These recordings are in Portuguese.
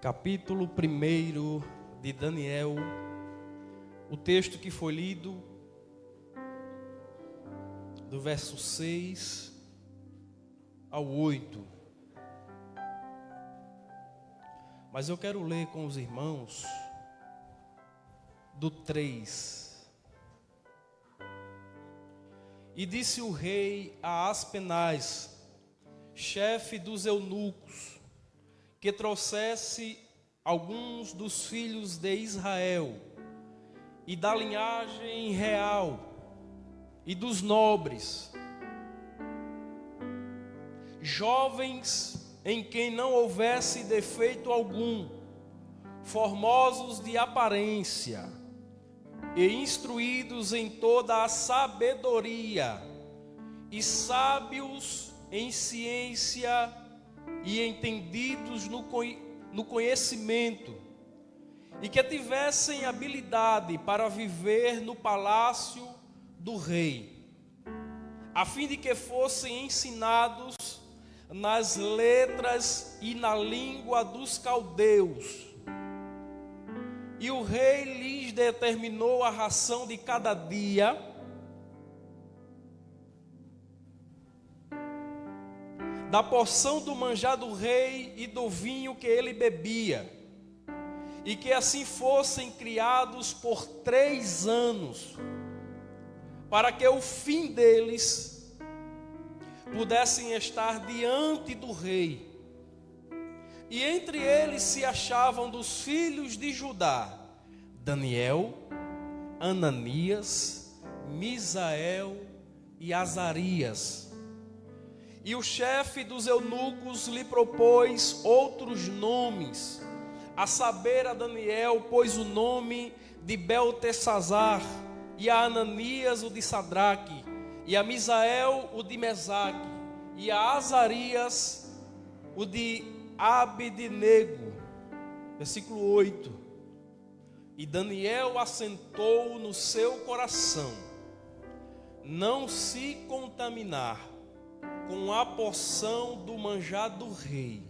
capítulo 1 de Daniel, o texto que foi lido, do verso 6 ao 8. Mas eu quero ler com os irmãos do 3. E disse o rei a Aspenaz, chefe dos eunucos, que trouxesse alguns dos filhos de Israel e da linhagem real e dos nobres, jovens em quem não houvesse defeito algum, formosos de aparência e instruídos em toda a sabedoria e sábios em ciência e entendidos no conhecimento, e que tivessem habilidade para viver no palácio do rei, a fim de que fossem ensinados nas letras e na língua dos caldeus. E o rei lhes determinou a ração de cada dia, da porção do manjar do rei e do vinho que ele bebia, e que assim fossem criados por 3 anos, para que o fim deles pudessem estar diante do rei. E entre eles se achavam dos filhos de Judá, Daniel, Ananias, Misael e Azarias. E o chefe dos eunucos lhe propôs outros nomes, a saber a Daniel pôs o nome de Beltesazar, e a Ananias o de Sadraque, e a Misael o de Mesaque, e a Azarias o de Abednego. Versículo 8. E Daniel assentou no seu coração não se contaminar com a porção do manjar do rei,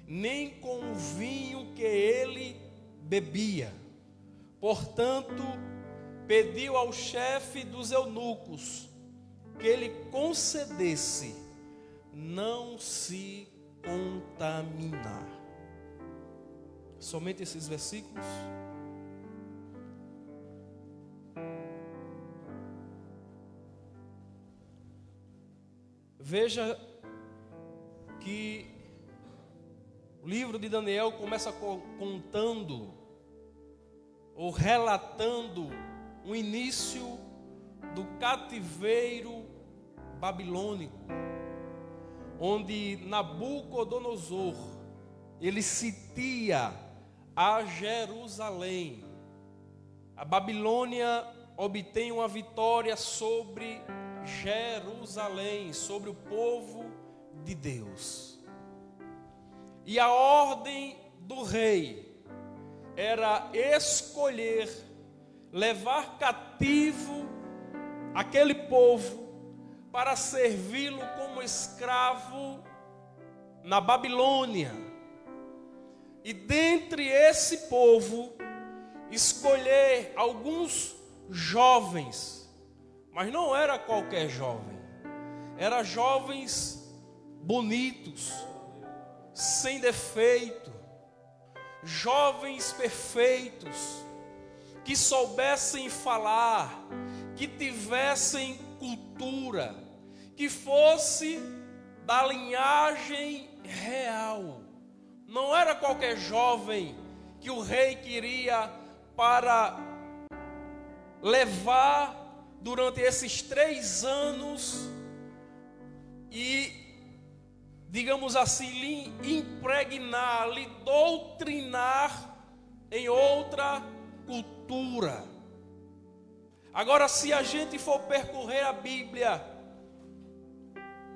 nem com o vinho que ele bebia. Portanto, pediu ao chefe dos eunucos que ele concedesse não se contaminar. Somente esses versículos. Veja que o livro de Daniel começa contando ou relatando o início do cativeiro babilônico, onde Nabucodonosor ele sitia a Jerusalém. A Babilônia obtém uma vitória sobre Jerusalém, sobre o povo de Deus. E a ordem do rei era escolher, levar cativo aquele povo para servi-lo como escravo na Babilônia. E dentre esse povo, escolher alguns jovens, mas não era qualquer jovem, era jovens bonitos, sem defeito, jovens perfeitos, que soubessem falar, que tivessem cultura, que fosse da linhagem real. Não era qualquer jovem que o rei queria para levar durante esses 3 anos e, digamos assim, lhe impregnar, lhe doutrinar em outra cultura. Agora, se a gente for percorrer a Bíblia,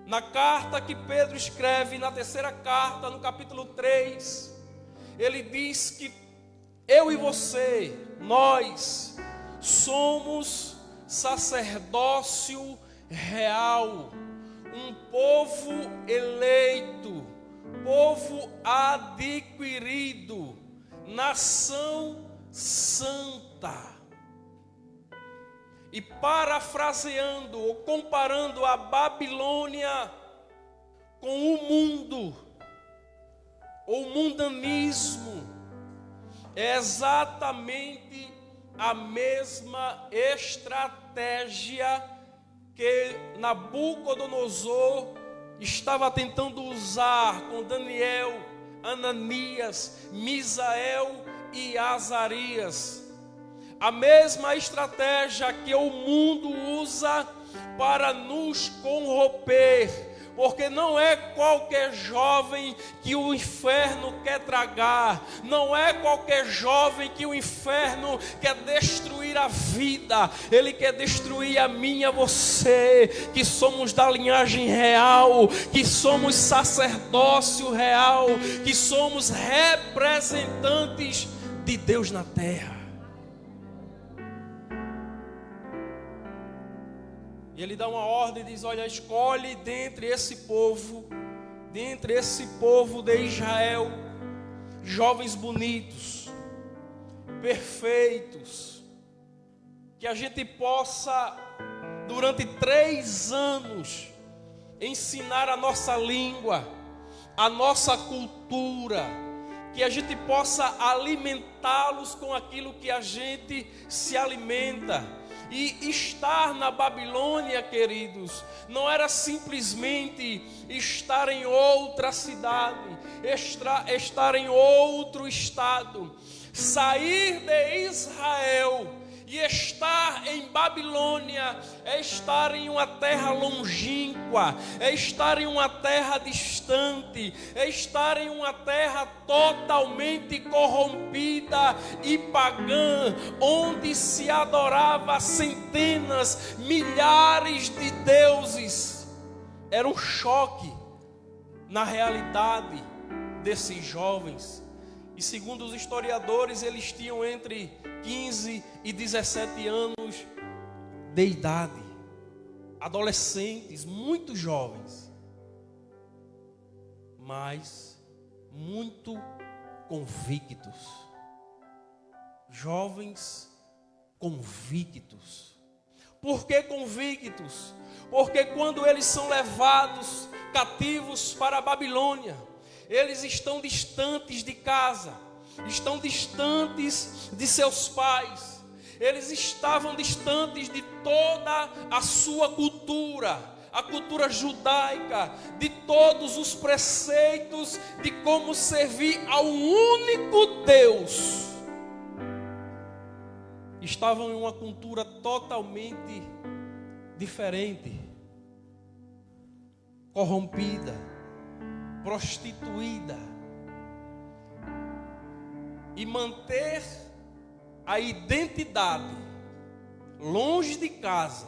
na carta que Pedro escreve, na 3ª carta, no capítulo 3, ele diz que eu e você, nós somos sacerdócio real, um povo eleito, povo adquirido, nação santa. E parafraseando ou comparando a Babilônia com o mundo, ou mundanismo, é exatamente a mesma estratégia que Nabucodonosor estava tentando usar com Daniel, Ananias, Misael e Azarias. A mesma estratégia que o mundo usa para nos corromper, porque não é qualquer jovem que o inferno quer tragar, não é qualquer jovem que o inferno quer destruir a vida, ele quer destruir a mim e a você, que somos da linhagem real, que somos sacerdócio real, que somos representantes de Deus na terra. E ele dá uma ordem e diz: olha, escolhe dentre esse povo de Israel, jovens bonitos, perfeitos, que a gente possa, durante 3 anos, ensinar a nossa língua, a nossa cultura, que a gente possa alimentá-los com aquilo que a gente se alimenta. E estar na Babilônia, queridos, não era simplesmente estar em outra cidade, estar em outro estado. Sair de Israel e estar em Babilônia é estar em uma terra longínqua, é estar em uma terra distante, é estar em uma terra totalmente corrompida e pagã, onde se adorava centenas, milhares de deuses. Era um choque na realidade desses jovens. E segundo os historiadores, eles tinham entre 15 e 17 anos de idade, adolescentes, muito jovens, mas muito convictos, jovens convictos. Por que convictos? Porque quando eles são levados cativos para a Babilônia, eles estão distantes de casa, estão distantes de seus pais, eles estavam distantes de toda a sua cultura, a cultura judaica, de todos os preceitos de como servir ao único Deus. Estavam em uma cultura totalmente diferente, corrompida, prostituída. E manter a identidade longe de casa,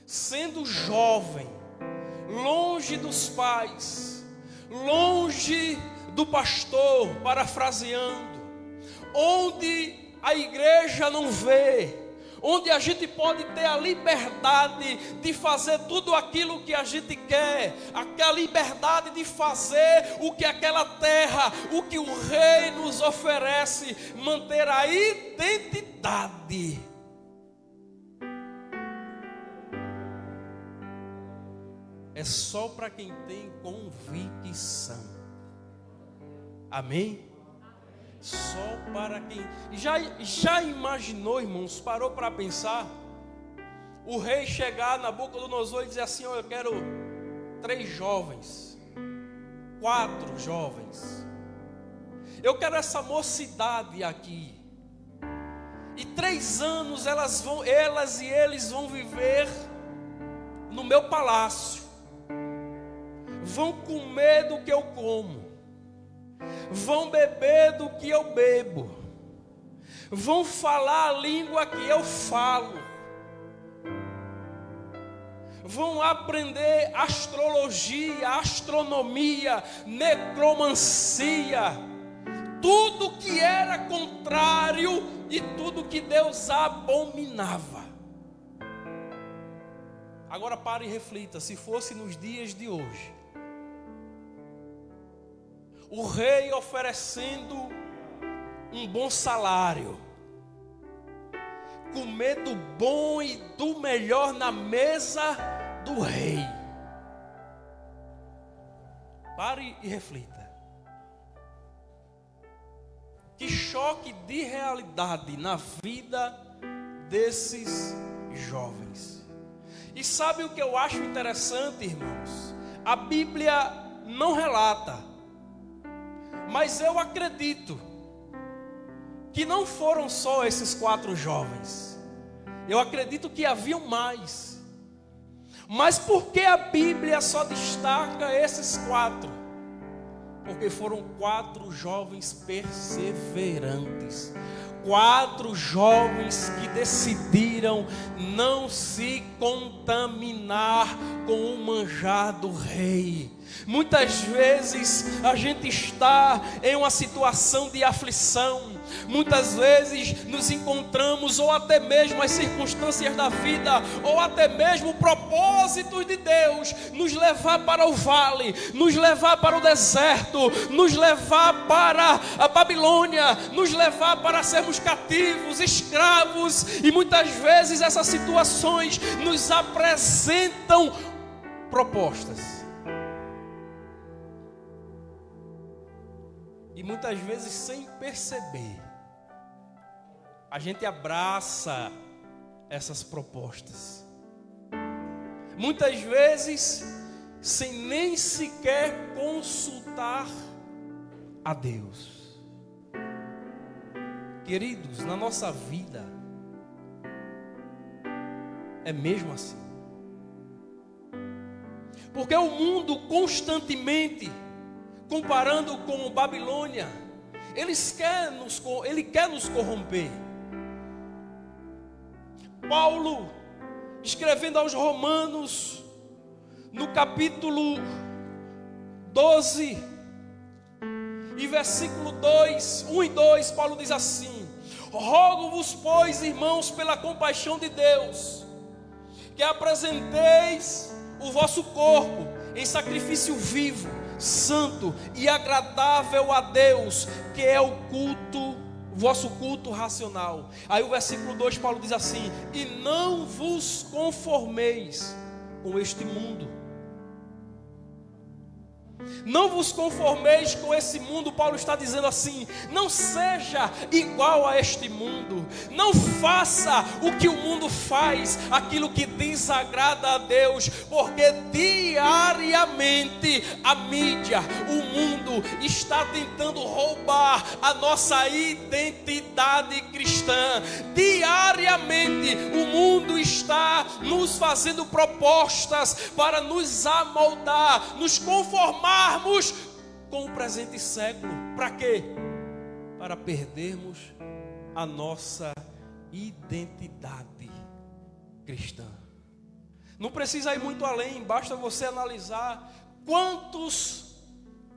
sendo jovem, longe dos pais, longe do pastor, parafraseando, onde a igreja não vê, onde a gente pode ter a liberdade de fazer tudo aquilo que a gente quer, a liberdade de fazer o que aquela terra, o que o rei nos oferece, manter a identidade. É só para quem tem convicção. Amém? Só para quem... Já imaginou, irmãos? Parou para pensar? O rei chegar, Nabucodonosor, e dizer assim: eu quero 3 jovens, 4 jovens, eu quero essa mocidade aqui, e 3 anos elas e eles vão viver no meu palácio, vão comer do que eu como, vão beber do que eu bebo, vão falar a língua que eu falo, vão aprender astrologia, astronomia, necromancia, tudo que era contrário e tudo que Deus abominava. Agora pare e reflita: se fosse nos dias de hoje, o rei oferecendo um bom salário, comer do bom e do melhor na mesa do rei. Pare e reflita. Que choque de realidade na vida desses jovens. E sabe o que eu acho interessante, irmãos? A Bíblia não relata, mas eu acredito que não foram só esses 4 jovens. Eu acredito que haviam mais. Mas por que a Bíblia só destaca esses 4? Porque foram 4 jovens perseverantes. 4 jovens que decidiram não se contaminar com o manjar do rei. Muitas vezes a gente está em uma situação de aflição. Muitas vezes nos encontramos, ou até mesmo as circunstâncias da vida, ou até mesmo o propósito de Deus, nos levar para o vale, nos levar para o deserto, nos levar para a Babilônia, nos levar para sermos cativos, escravos, e muitas vezes essas situações nos apresentam propostas. E muitas vezes, sem perceber, a gente abraça essas propostas. Muitas vezes, sem nem sequer consultar a Deus. Queridos, na nossa vida, é mesmo assim. Porque o mundo constantemente, comparando com Babilônia, ele quer nos corromper. Paulo, escrevendo aos Romanos, no capítulo 12, e versículo 2, 1 e 2, Paulo diz assim: rogo-vos, pois, irmãos, pela compaixão de Deus, que apresenteis o vosso corpo em sacrifício vivo, santo e agradável a Deus, que é o vosso culto racional. Aí o versículo 2, Paulo diz assim: e não vos conformeis com este mundo. Não vos conformeis com esse mundo. Paulo está dizendo assim: não seja igual a este mundo. Não faça o que o mundo faz, aquilo que desagrada a Deus, porque diariamente a mídia, o mundo está tentando roubar a nossa identidade cristã. Diariamente o mundo está nos fazendo propostas para nos amoldar, nos conformarmos com o presente século. Para quê? Para perdermos a nossa identidade cristã. Não precisa ir muito além, basta você analisar quantos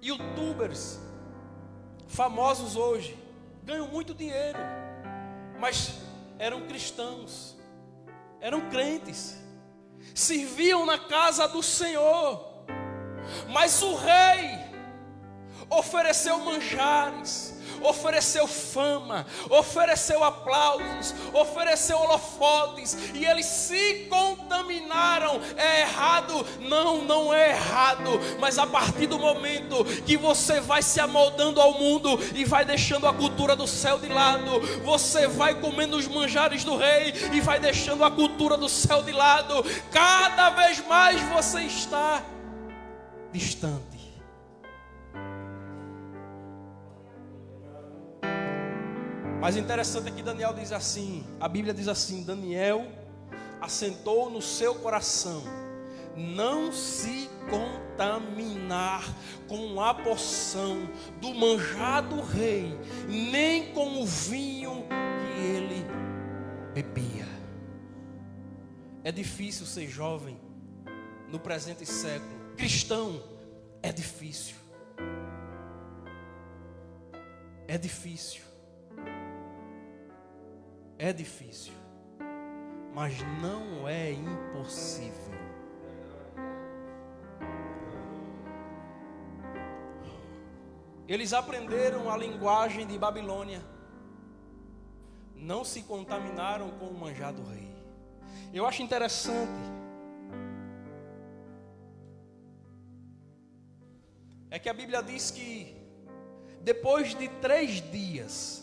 YouTubers famosos hoje ganham muito dinheiro, mas eram cristãos, eram crentes, serviam na casa do Senhor. Mas o rei ofereceu manjares, ofereceu fama, ofereceu aplausos, ofereceu holofotes, e eles se contaminaram. É errado? Não, não é errado, mas a partir do momento que você vai se amoldando ao mundo e vai deixando a cultura do céu de lado, você vai comendo os manjares do rei e vai deixando a cultura do céu de lado, cada vez mais você está distante. Mas interessante é que Daniel diz assim, a Bíblia diz assim: Daniel assentou no seu coração não se contaminar com a porção do manjar do rei, nem com o vinho que ele bebia. É difícil ser jovem no presente século. Cristão é difícil. É difícil. É difícil. Mas não é impossível. Eles aprenderam a linguagem de Babilônia. não se contaminaram com o manjar do rei. Eu acho interessante é que a Bíblia diz que depois de 10 dias,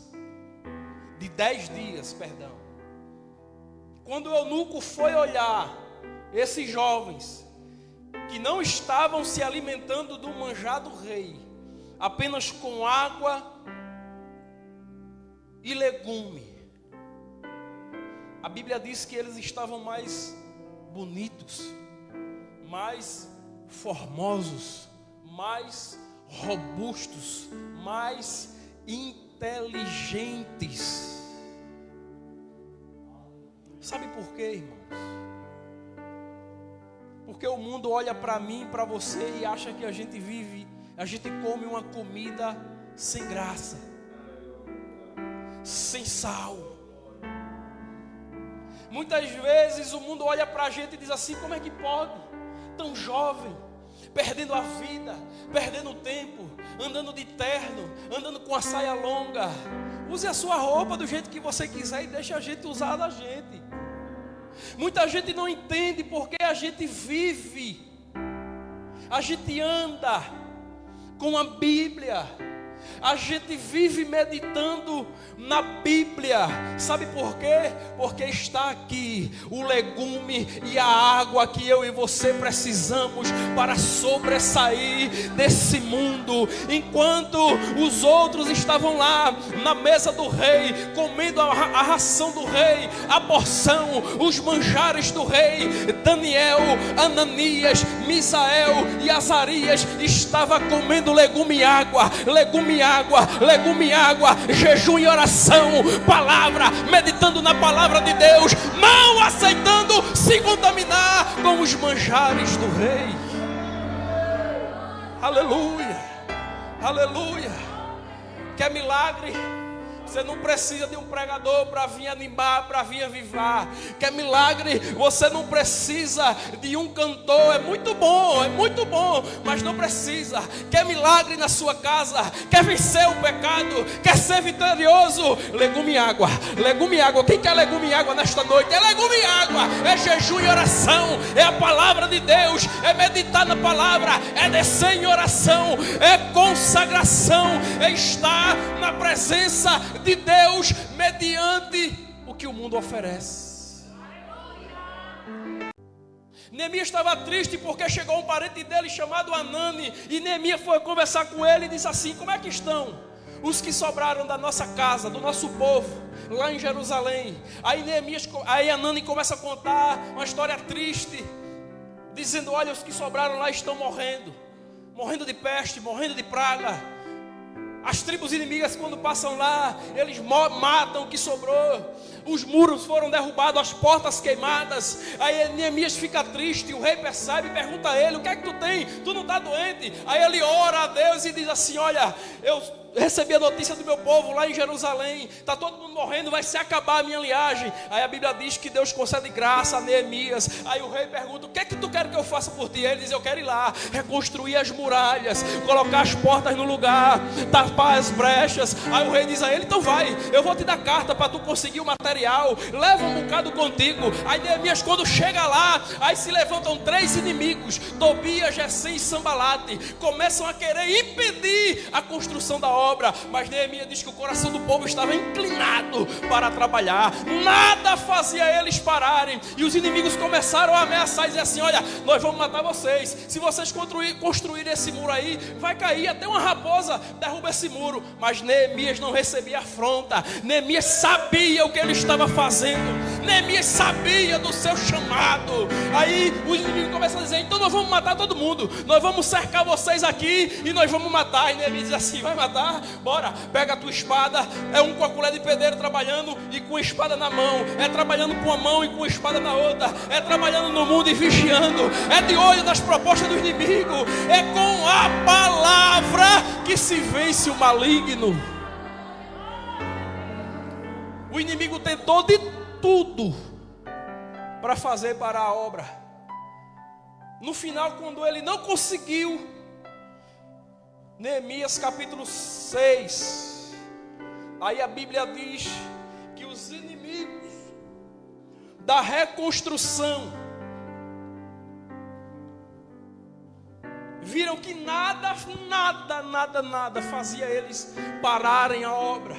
quando o eunuco foi olhar esses jovens que não estavam se alimentando do manjar do rei, apenas com água e legume, a Bíblia diz que eles estavam mais bonitos, mais formosos, mais robustos, mais inteligentes. Sabe por quê, irmãos? Porque o mundo olha para mim, para você e acha que a gente come uma comida sem graça, sem sal. Muitas vezes o mundo olha para a gente e diz assim: como é que pode? Tão jovem, perdendo a vida, perdendo o tempo, andando de terno, andando com a saia longa. Use a sua roupa do jeito que você quiser e deixe a gente usar da gente. Muita gente não entende porque a gente vive, a gente anda com a Bíblia, a gente vive meditando na Bíblia. Sabe por quê? Porque está aqui o legume e a água que eu e você precisamos para sobressair desse mundo. Enquanto os outros estavam lá na mesa do rei, comendo a ração do rei, a porção, os manjares do rei, Daniel, Ananias, Misael e Azarias estava comendo legume e água, legume e água, legume e água, jejum e oração, palavra, meditando na palavra de Deus, não aceitando se contaminar com os manjares do rei. Aleluia, aleluia. Quer milagre? Você não precisa de um pregador para vir animar, para vir avivar. Quer milagre? Você não precisa de um cantor. É muito bom, mas não precisa. Quer milagre na sua casa? Quer vencer o pecado? Quer ser vitorioso? Legume e água, legume e água. Quem quer legume e água nesta noite? É legume e água, é jejum e oração, é a palavra de Deus, é meditar na palavra, é descer em oração, é consagração, é estar na presença de Deus mediante o que o mundo oferece. Neemias estava triste porque chegou um parente dele chamado Anani, e Neemias foi conversar com ele e disse assim: como é que estão os que sobraram da nossa casa, do nosso povo lá em Jerusalém? Aí Anani começa a contar uma história triste, dizendo: olha, os que sobraram lá estão morrendo de peste, morrendo de praga. As tribos inimigas, quando passam lá, eles matam o que sobrou. Os muros foram derrubados, as portas queimadas. Aí Neemias fica triste. O rei percebe e pergunta a ele: o que é que tu tem? Tu não está doente? Aí ele ora a Deus e diz assim: olha, eu recebi a notícia do meu povo lá em Jerusalém, está todo mundo morrendo, vai se acabar a minha linhagem. Aí a Bíblia diz que Deus concede graça a Neemias. Aí o rei pergunta: o que é que tu quer que eu faça por ti? Ele diz: eu quero ir lá, reconstruir as muralhas, colocar as portas no lugar, tapar as brechas. Aí o rei diz a ele: então vai, eu vou te dar carta para tu conseguir o material, leva um bocado contigo. Aí Neemias, quando chega lá, aí se levantam 3 inimigos, Tobias, Gesem e Sambalate, começam a querer impedir a construção da obra. Mas Neemias diz que o coração do povo estava inclinado para trabalhar, nada fazia eles pararem. E os inimigos começaram a ameaçar e dizer assim: olha, nós vamos matar vocês, se vocês construírem esse muro aí, vai cair, até uma raposa derruba esse muro. Mas Neemias não recebia afronta. Neemias sabia o que ele estava fazendo, Neemias sabia do seu chamado. Aí os inimigos começam a dizer: então nós vamos matar todo mundo, nós vamos cercar vocês aqui e nós vamos matar. E Neemias diz assim: vai matar? Bora, pega a tua espada. É um com a colher de pedreiro trabalhando e com a espada na mão, é trabalhando com a mão e com a espada na outra, é trabalhando no mundo e vigiando, é de olho nas propostas do inimigo, é com a palavra que se vence o maligno. O inimigo tentou de tudo para fazer parar a obra. No final, quando ele não conseguiu, Neemias capítulo 6, aí a Bíblia diz que os inimigos da reconstrução viram que nada fazia eles pararem a obra,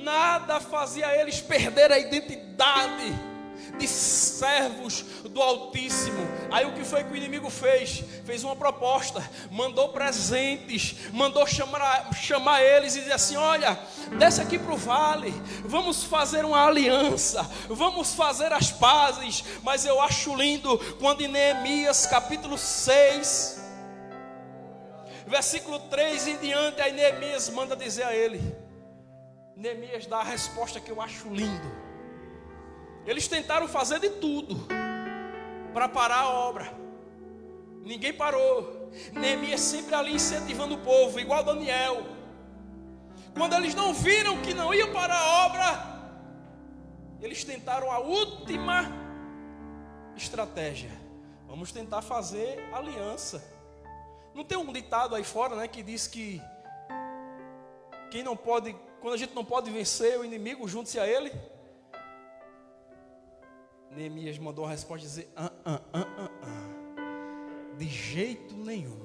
nada fazia eles perder a identidade de servos do Altíssimo. Aí o que foi que o inimigo fez? Fez uma proposta, mandou presentes, mandou chamar eles e dizer assim: olha, desce aqui para o vale, vamos fazer uma aliança, vamos fazer as pazes. Mas eu acho lindo quando em Neemias capítulo 6, versículo 3 em diante, aí Neemias manda dizer a ele, Neemias dá a resposta que eu acho lindo. Eles tentaram fazer de tudo para parar a obra, ninguém parou. Neemias sempre ali incentivando o povo, igual Daniel. Quando eles não viram que não iam parar a obra, eles tentaram a última estratégia: vamos tentar fazer aliança. Não tem um ditado aí fora, né, que diz que quem não pode, quando a gente não pode vencer o inimigo, junte-se a ele. Neemias mandou a resposta dizer: de jeito nenhum.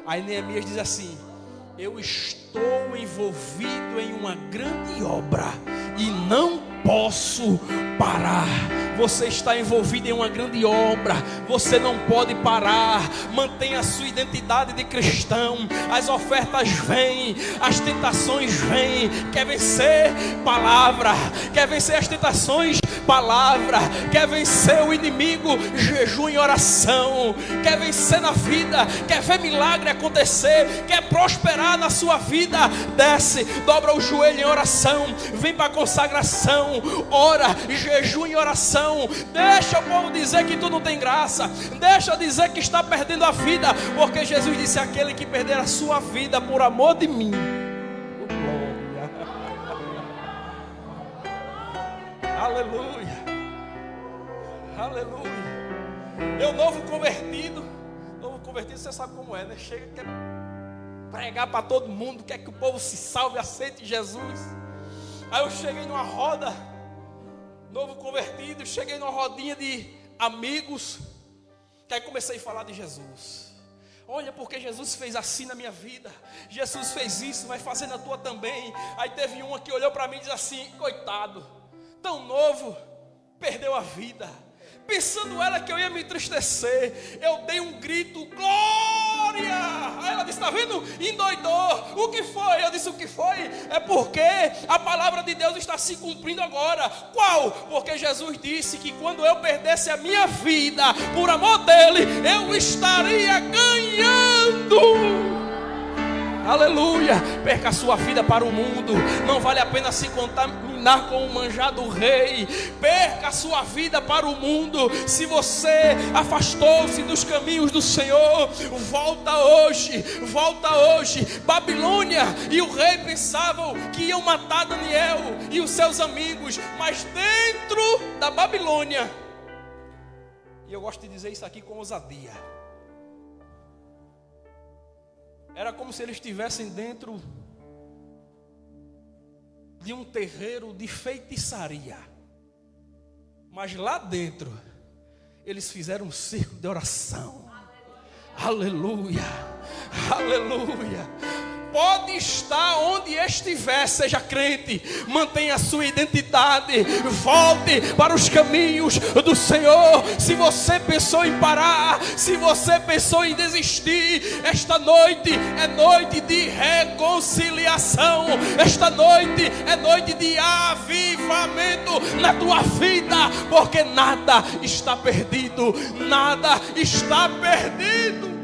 Aí Neemias diz assim: eu estou envolvido em uma grande obra e não posso parar. Você está envolvido em uma grande obra, você não pode parar. Mantenha a sua identidade de cristão. As ofertas vêm, as tentações vêm. Quer vencer? Palavra. Quer vencer as tentações? Palavra. Quer vencer o inimigo? Jejum e oração. Quer vencer na vida? Quer ver milagre acontecer? Quer prosperar na sua vida? Desce, dobra o joelho em oração, vem para a consagração, ora, jejum e oração. Deixa o povo dizer que tu não tem graça, deixa dizer que está perdendo a vida, porque Jesus disse: aquele que perder a sua vida por amor de mim. Glória. Aleluia. Aleluia. Eu novo convertido, você sabe como é, né? Chega, quer pregar para todo mundo, quer que o povo se salve, aceite Jesus. Aí eu cheguei numa roda, novo convertido, cheguei numa rodinha de amigos, que aí comecei a falar de Jesus. Olha, porque Jesus fez assim na minha vida, Jesus fez isso, vai fazer na tua também. Aí teve uma que olhou para mim e disse assim: coitado, tão novo, perdeu a vida. Pensando ela que eu ia me entristecer, eu dei um grito: glória! Aí ela disse: está vendo? Endoidou. O que foi? Eu disse: o que foi? É porque a palavra de Deus está se cumprindo agora. Qual? Porque Jesus disse que quando eu perdesse a minha vida por amor dele, eu estaria ganhando. Aleluia. Perca a sua vida para o mundo, não vale a pena se contaminar com o manjar do rei. Perca a sua vida para o mundo. Se você afastou-se dos caminhos do Senhor, volta hoje, volta hoje. Babilônia e o rei pensavam que iam matar Daniel e os seus amigos, mas dentro da Babilônia, e eu gosto de dizer isso aqui com ousadia, era como se eles estivessem dentro de um terreiro de feitiçaria. Mas lá dentro, eles fizeram um circo de oração. Aleluia, aleluia. Pode estar onde estiver, seja crente, mantenha a sua identidade, volte para os caminhos do Senhor. Se você pensou em parar, se você pensou em desistir, esta noite é noite de reconciliação, esta noite é noite de avivamento na tua vida, porque nada está perdido, nada está perdido.